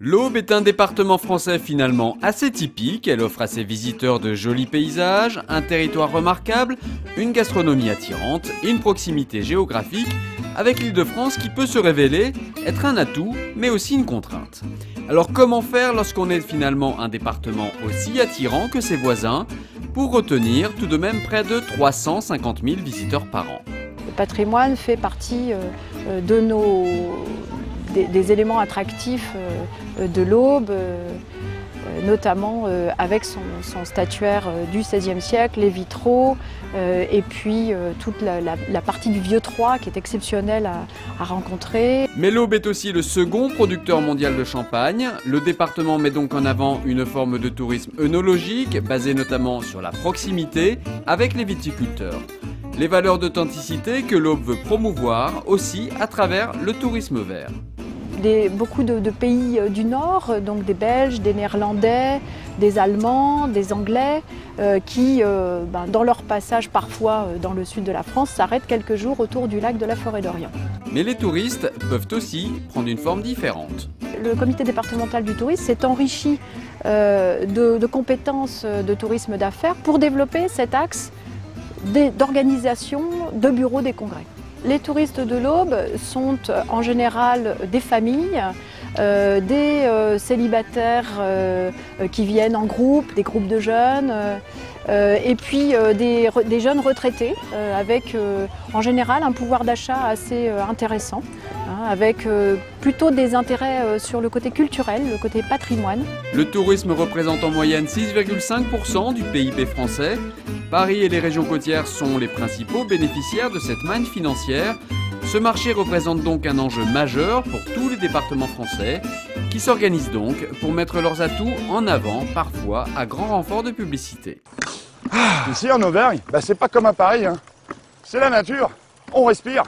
L'Aube est un département français finalement assez typique. Elle offre à ses visiteurs de jolis paysages, un territoire remarquable, une gastronomie attirante et une proximité géographique avec l'Île-de-France qui peut se révéler être un atout mais aussi une contrainte. Alors comment faire lorsqu'on est finalement un département aussi attirant que ses voisins pour retenir tout de même près de 350 000 visiteurs par an? Le patrimoine fait partie des éléments attractifs de l'Aube, notamment avec son statuaire du XVIe siècle, les vitraux, et puis toute la partie du Vieux Troyes qui est exceptionnelle à rencontrer. Mais l'Aube est aussi le second producteur mondial de champagne. Le département met donc en avant une forme de tourisme œnologique, basée notamment sur la proximité avec les viticulteurs. Les valeurs d'authenticité que l'Aube veut promouvoir aussi à travers le tourisme vert. Beaucoup de pays du Nord, donc des Belges, des Néerlandais, des Allemands, des Anglais, qui, dans leur passage parfois dans le sud de la France, s'arrêtent quelques jours autour du lac de la Forêt-d'Orient. Mais les touristes peuvent aussi prendre une forme différente. Le comité départemental du tourisme s'est enrichi de compétences de tourisme d'affaires pour développer cet axe d'organisation de bureaux des congrès. Les touristes de l'Aube sont en général des familles, des célibataires qui viennent en groupe, des groupes de jeunes, et puis des jeunes retraités avec en général un pouvoir d'achat assez intéressant, avec plutôt des intérêts sur le côté culturel, le côté patrimoine. Le tourisme représente en moyenne 6,5% du PIB français. Paris et les régions côtières sont les principaux bénéficiaires de cette manne financière. Ce marché représente donc un enjeu majeur pour tous les départements français qui s'organisent donc pour mettre leurs atouts en avant, parfois à grand renfort de publicité. Ici en Auvergne, c'est pas comme à Paris, hein. C'est la nature, on respire.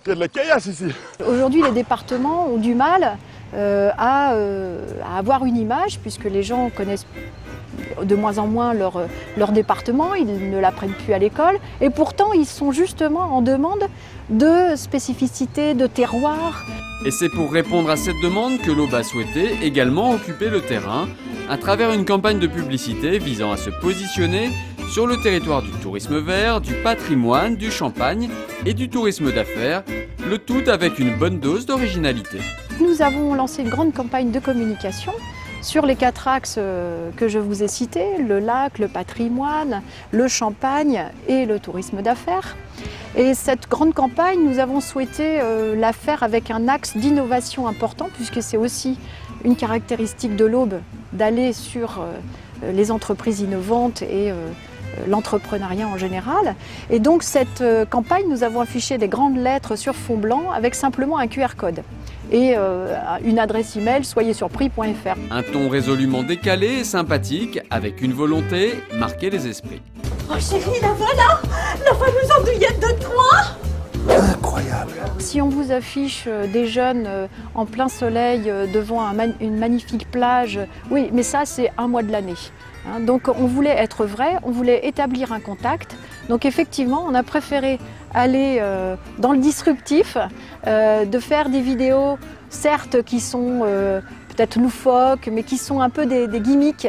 Il y a de la caillasse ici. Aujourd'hui, les départements ont du mal à avoir une image puisque les gens connaissent de moins en moins leur département, ils ne l'apprennent plus à l'école et pourtant ils sont justement en demande de spécificité, de terroir. Et c'est pour répondre à cette demande que l'Aube a souhaité également occuper le terrain à travers une campagne de publicité visant à se positionner sur le territoire du tourisme vert, du patrimoine, du champagne et du tourisme d'affaires, le tout avec une bonne dose d'originalité. Nous avons lancé une grande campagne de communication sur les 4 axes que je vous ai cités, le lac, le patrimoine, le champagne et le tourisme d'affaires. Et cette grande campagne, nous avons souhaité la faire avec un axe d'innovation important, puisque c'est aussi une caractéristique de l'Aube d'aller sur les entreprises innovantes et l'entrepreneuriat en général. Et donc cette campagne, nous avons affiché des grandes lettres sur fond blanc avec simplement un QR code et une adresse email soyezsurpris.fr. Un ton résolument décalé et sympathique avec une volonté, marquer les esprits. Oh chérie, la voilà, la fameuse andouillette de Troyes. Incroyable. Si on vous affiche des jeunes en plein soleil devant une magnifique plage, oui, mais ça c'est un mois de l'année. Donc on voulait être vrai, on voulait établir un contact. Donc effectivement, on a préféré aller dans le disruptif, de faire des vidéos, certes qui sont peut-être loufoques, mais qui sont un peu des gimmicks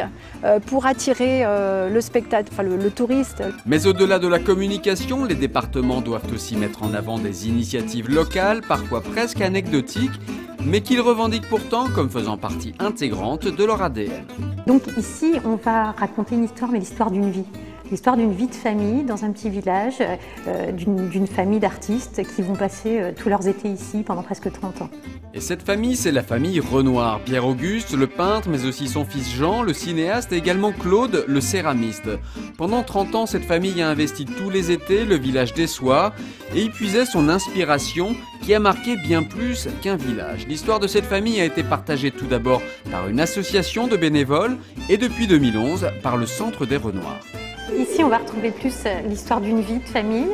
pour attirer le spectateur, enfin le touriste. Mais au-delà de la communication, les départements doivent aussi mettre en avant des initiatives locales, parfois presque anecdotiques, mais qu'ils revendiquent pourtant comme faisant partie intégrante de leur ADN. Donc ici, on va raconter une histoire, mais l'histoire d'une vie. L'histoire d'une vie de famille dans un petit village, d'une famille d'artistes qui vont passer tous leurs étés ici pendant presque 30 ans. Et cette famille, c'est la famille Renoir. Pierre-Auguste, le peintre, mais aussi son fils Jean, le cinéaste, et également Claude, le céramiste. Pendant 30 ans, cette famille a investi tous les étés le village d'Essoir et y puisait son inspiration qui a marqué bien plus qu'un village. L'histoire de cette famille a été partagée tout d'abord par une association de bénévoles et depuis 2011 par le Centre des Renoirs. Ici, on va retrouver plus l'histoire d'une vie de famille,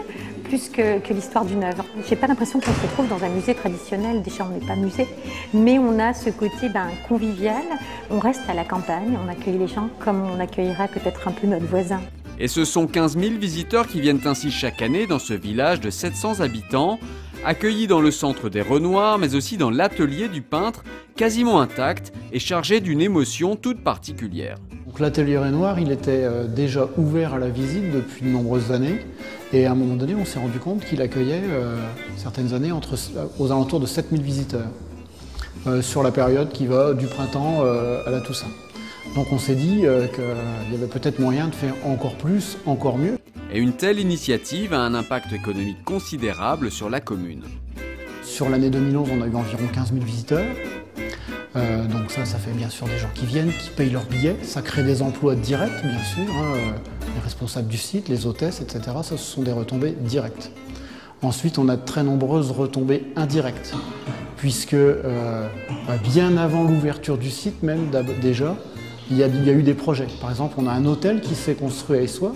plus que l'histoire d'une œuvre. J'ai pas l'impression qu'on se retrouve dans un musée traditionnel, déjà on n'est pas musée, mais on a ce côté convivial, on reste à la campagne, on accueille les gens comme on accueillera peut-être un peu notre voisin. Et ce sont 15 000 visiteurs qui viennent ainsi chaque année dans ce village de 700 habitants. accueilli dans le centre des Renoirs, mais aussi dans l'atelier du peintre, quasiment intact et chargé d'une émotion toute particulière. L'atelier Renoir, il était déjà ouvert à la visite depuis de nombreuses années. Et à un moment donné, on s'est rendu compte qu'il accueillait certaines années aux alentours de 7000 visiteurs sur la période qui va du printemps à la Toussaint. Donc on s'est dit qu'il y avait peut-être moyen de faire encore plus, encore mieux. Et une telle initiative a un impact économique considérable sur la commune. Sur l'année 2011, on a eu environ 15 000 visiteurs. Donc ça fait bien sûr des gens qui viennent, qui payent leurs billets. Ça crée des emplois directs, bien sûr. Les responsables du site, les hôtesses, etc. Ça, ce sont des retombées directes. Ensuite, on a de très nombreuses retombées indirectes, puisque bien avant l'ouverture du site, même déjà, il y a eu des projets. Par exemple, on a un hôtel qui s'est construit à Essois.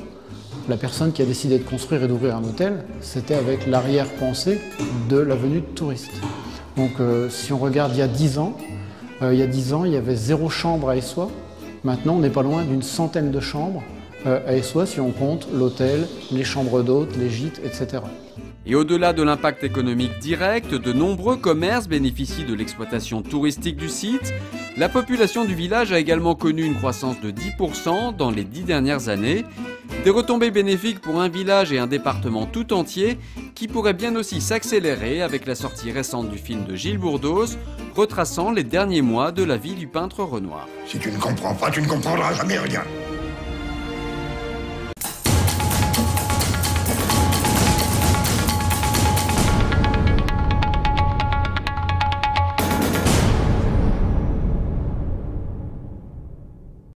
La personne qui a décidé de construire et d'ouvrir un hôtel, c'était avec l'arrière-pensée de la venue de touristes. Donc si on regarde il y a 10 ans, il y avait 0 chambre à Essois. Maintenant, on n'est pas loin d'une centaine de chambres à Essois si on compte l'hôtel, les chambres d'hôtes, les gîtes, etc. Et au-delà de l'impact économique direct, de nombreux commerces bénéficient de l'exploitation touristique du site. La population du village a également connu une croissance de 10% dans les 10 dernières années. Des retombées bénéfiques pour un village et un département tout entier qui pourraient bien aussi s'accélérer avec la sortie récente du film de Gilles Bourdos, retraçant les derniers mois de la vie du peintre Renoir. Si tu ne comprends pas, tu ne comprendras jamais rien.